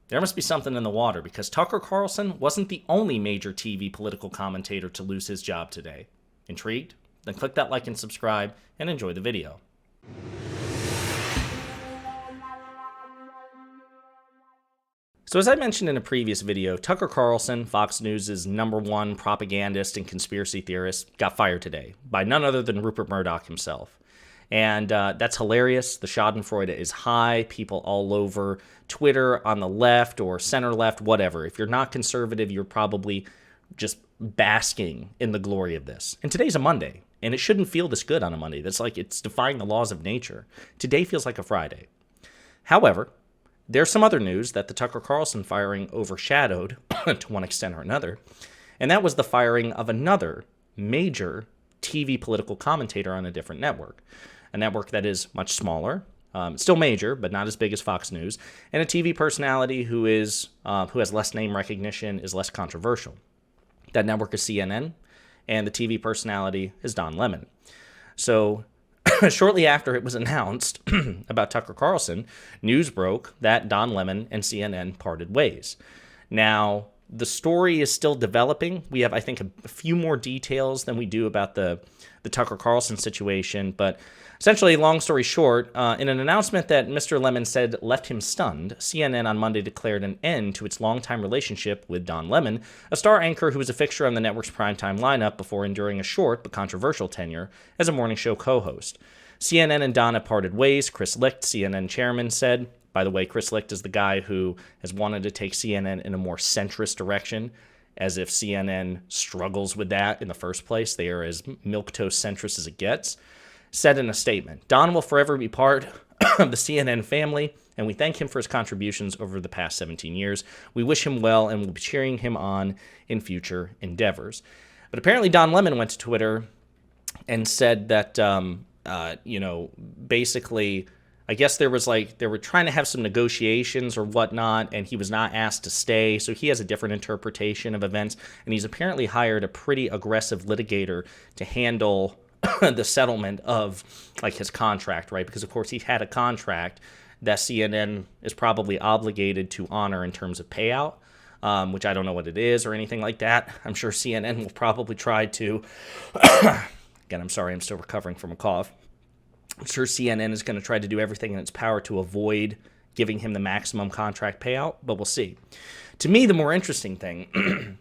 There must be something in the water, because Tucker Carlson wasn't the only major TV political commentator to lose his job today. Intrigued? Then click that like and subscribe and enjoy the video. So as I mentioned in a previous video, Tucker Carlson, Fox News' #1 propagandist and conspiracy theorist, got fired today by none other than Rupert Murdoch himself. And that's hilarious. The schadenfreude is high. People all over Twitter on the left or center left, whatever. If you're not conservative, you're probably just basking in the glory of this. And today's a Monday, and it shouldn't feel this good on a Monday. That's like it's defying the laws of nature. Today feels like a Friday. However, there's some other news that the Tucker Carlson firing overshadowed to one extent or another, and that was the firing of another major TV political commentator on a different network, a network that is much smaller, still major, but not as big as Fox News, and a TV personality who has less name recognition, is less controversial. That network is CNN, and the TV personality is Don Lemon. So shortly after it was announced about Tucker Carlson, news broke that Don Lemon and CNN parted ways. Now, the story is still developing. We have, I think, a few more details than we do about the Tucker Carlson situation. But essentially, long story short, in an announcement that Mr. Lemon said left him stunned, CNN on Monday declared an end to its longtime relationship with Don Lemon, a star anchor who was a fixture on the network's primetime lineup before enduring a short but controversial tenure as a morning show co-host. CNN and Don have parted ways. Chris Licht, CNN chairman, said. By the way, Chris Licht is the guy who has wanted to take CNN in a more centrist direction, as if CNN struggles with that in the first place. They are as milquetoast centrist as it gets. Said in a statement, Don will forever be part of the CNN family, and we thank him for his contributions over the past 17 years. We wish him well and will be cheering him on in future endeavors. But apparently Don Lemon went to Twitter and said that, basically, I guess they were trying to have some negotiations or whatnot, and he was not asked to stay. So he has a different interpretation of events, and he's apparently hired a pretty aggressive litigator to handle the settlement of his contract, right? Because of course he had a contract that CNN is probably obligated to honor in terms of payout, which I don't know what it is or anything like that. I'm sure CNN will probably try to, again, I'm sorry, I'm still recovering from a cough. I'm sure CNN is going to try to do everything in its power to avoid giving him the maximum contract payout, but we'll see. To me, the more interesting thing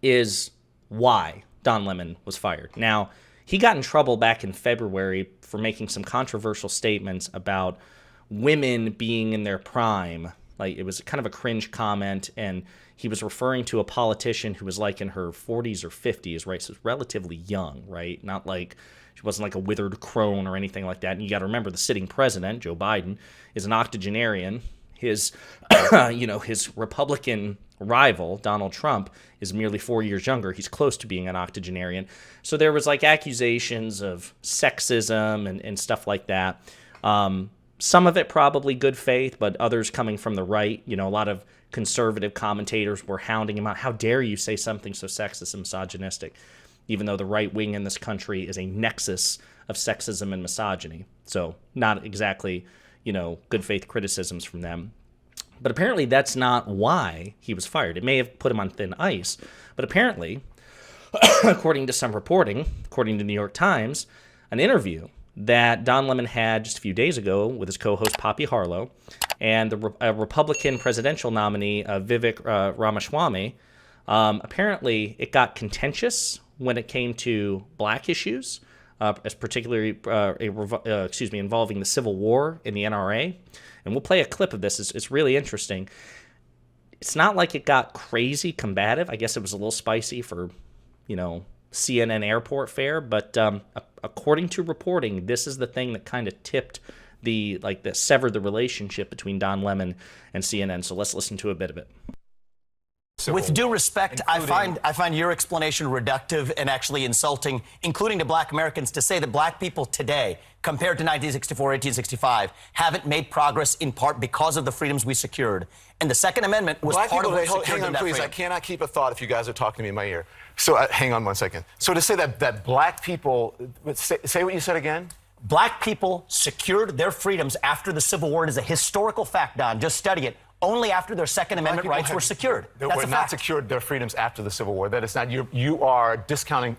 is why Don Lemon was fired. Now, he got in trouble back in February for making some controversial statements about women being in their prime. Like, it was kind of a cringe comment, and he was referring to a politician who was in her 40s or 50s, right? So relatively young, right? Not like she wasn't like a withered crone or anything like that. And you got to remember, the sitting president, Joe Biden, is an octogenarian. His, his Republican rival, Donald Trump, is merely 4 years younger. He's close to being an octogenarian. So there was accusations of sexism and stuff like that. Some of it probably good faith, but others coming from the right. A lot of conservative commentators were hounding him out. How dare you say something so sexist and misogynistic? Even though the right wing in this country is a nexus of sexism and misogyny. So not exactly, good faith criticisms from them. But apparently that's not why he was fired. It may have put him on thin ice, but apparently, according to some reporting, according to New York Times, an interview that Don Lemon had just a few days ago with his co-host Poppy Harlow and the Republican presidential nominee Vivek Ramaswamy, apparently it got contentious when it came to black issues, as particularly involving the Civil War in the NRA. And we'll play a clip of this. It's really interesting. It's not like it got crazy combative. I guess it was a little spicy for, CNN airport fare. But according to reporting, this is the thing that kind of tipped that severed the relationship between Don Lemon and CNN. So let's listen to a bit of it. With due respect, I find your explanation reductive and actually insulting, including to black Americans, to say that black people today, compared to 1964, 1865, haven't made progress in part because of the freedoms we secured. And the Second Amendment was black part of what secured hang on, that please. freedom. I cannot keep a thought if you guys are talking to me in my ear. So hang on one second. So to say that black people, say what you said again. Black people secured their freedoms after the Civil War. It is a historical fact, Don. Just study it. only after their Second Amendment rights were secured. They That's were a not fact. secured their freedoms after the Civil War. That is not, you are discounting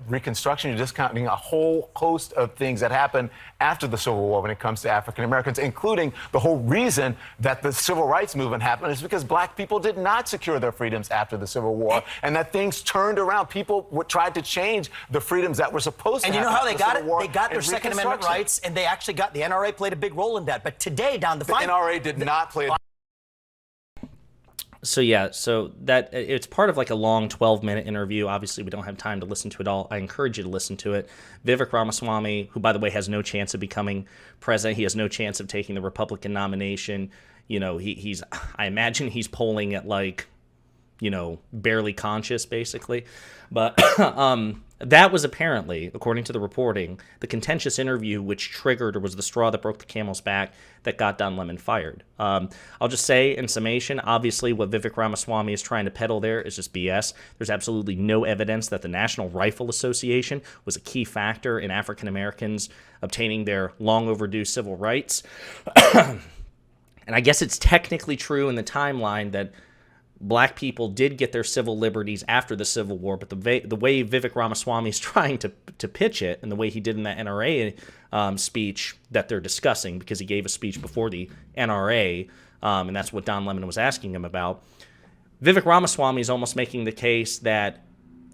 Reconstruction, you're discounting a whole host of things that happened after the Civil War when it comes to African Americans, including the whole reason that the Civil Rights Movement happened is because black people did not secure their freedoms after the Civil War, and that things turned around. People tried to change the freedoms that were supposed to happen. And you know how they got it? War They got their Second Amendment rights, and they actually got, the NRA played a big role in that. But today, down the final... NRA did not play... So yeah, so that it's part of like a long 12-minute interview. Obviously, we don't have time to listen to it all. I encourage you to listen to it. Vivek Ramaswamy, who by the way has no chance of becoming president, he has no chance of taking the Republican nomination. You know, he's I imagine he's polling at like, you know, barely conscious basically. But that was apparently, according to the reporting, the contentious interview which triggered or was the straw that broke the camel's back that got Don Lemon fired. I'll just say in summation, obviously what Vivek Ramaswamy is trying to peddle there is just BS. There's absolutely no evidence that the National Rifle Association was a key factor in African Americans obtaining their long overdue civil rights. And I guess it's technically true in the timeline that black people did get their civil liberties after the Civil War, but the way Vivek Ramaswamy is trying to pitch it, and the way he did in that NRA speech that they're discussing, because he gave a speech before the NRA, and that's what Don Lemon was asking him about, Vivek Ramaswamy is almost making the case that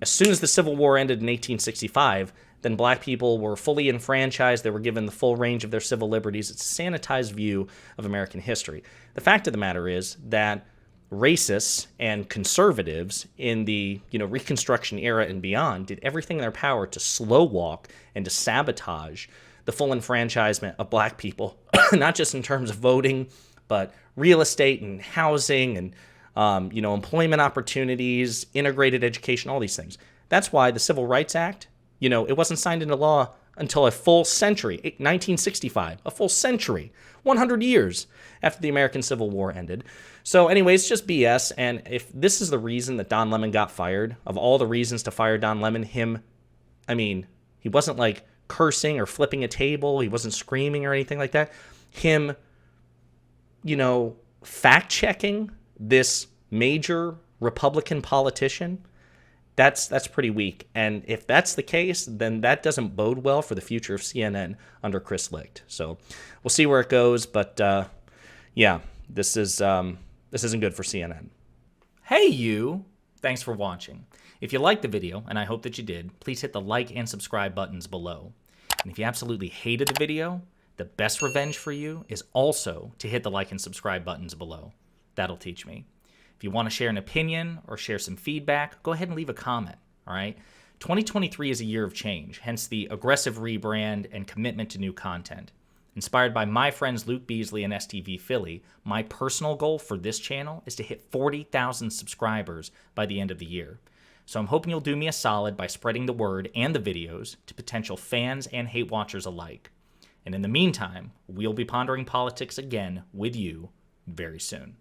as soon as the Civil War ended in 1865, then black people were fully enfranchised, they were given the full range of their civil liberties. It's a sanitized view of American history. The fact of the matter is that racists and conservatives in the Reconstruction era and beyond did everything in their power to slow walk and to sabotage the full enfranchisement of black people, not just in terms of voting, but real estate and housing and employment opportunities, integrated education, all these things. That's why the Civil Rights Act, it wasn't signed into law until a full century, 1965, a full century, 100 years after the American Civil War ended. So anyways, just BS. And if this is the reason that Don Lemon got fired, of all the reasons to fire Don Lemon, he wasn't like cursing or flipping a table. He wasn't screaming or anything like that. Him, fact-checking this major Republican politician, that's pretty weak. And if that's the case, then that doesn't bode well for the future of CNN under Chris Licht. So we'll see where it goes. But this isn't good for CNN. Hey you! Thanks for watching. If you liked the video, and I hope that you did, please hit the like and subscribe buttons below. And if you absolutely hated the video, the best revenge for you is also to hit the like and subscribe buttons below. That'll teach me. If you want to share an opinion or share some feedback, go ahead and leave a comment, all right? 2023 is a year of change, hence the aggressive rebrand and commitment to new content. Inspired by my friends Luke Beasley and STV Philly, my personal goal for this channel is to hit 40,000 subscribers by the end of the year. So I'm hoping you'll do me a solid by spreading the word and the videos to potential fans and hate watchers alike. And in the meantime, we'll be pondering politics again with you very soon.